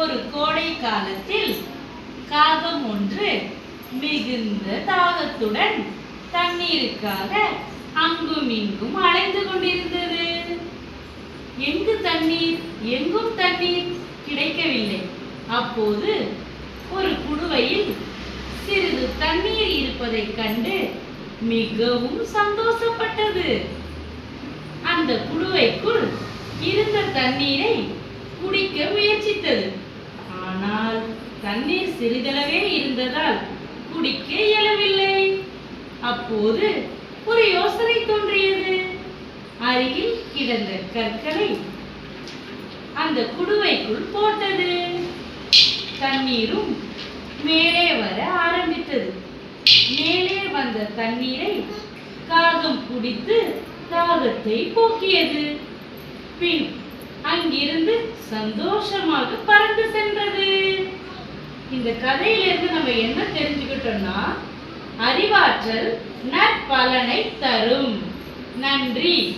ஒரு கோடை காலத்தில் காகம் ஒன்று மிகுந்த தாகத்துடன் தண்ணீருக்காக அங்கும் இங்கும் அலைந்து கொண்டிருந்தது. எங்கு தண்ணீர், எங்கும் தண்ணீர் கிடைக்கவில்லை. அப்போது ஒரு குடுவையில் சிறிது தண்ணீர் இருப்பதைக் கண்டு மிகவும் சந்தோஷப்பட்டது. அந்த குடுவைக்குள் இருந்த தண்ணீரை குடிக்க முயற்சித்தது. ஆனால் தண்ணீர் சிறிதளவே இருந்ததால் குடிக்க இயலவில்லை. அப்போது ஒரு யோசனை தோன்றியது. அருகில் கிடந்த கற்களை அந்த குடுவைக்குள் போட்டது. தண்ணீரும் மேலே வர ஆரம்பித்தது. மேலே வந்த தண்ணீரை காகம் குடித்து தாகத்தை போக்கியது. பின் அங்கிருந்து சந்தோஷமாக பறந்து சென்றது. இந்த கதையிலிருந்து நம்ம என்ன தெரிஞ்சுக்கிட்டோம்னா, அறிவாற்றல் நற்பலனை தரும். நன்றி.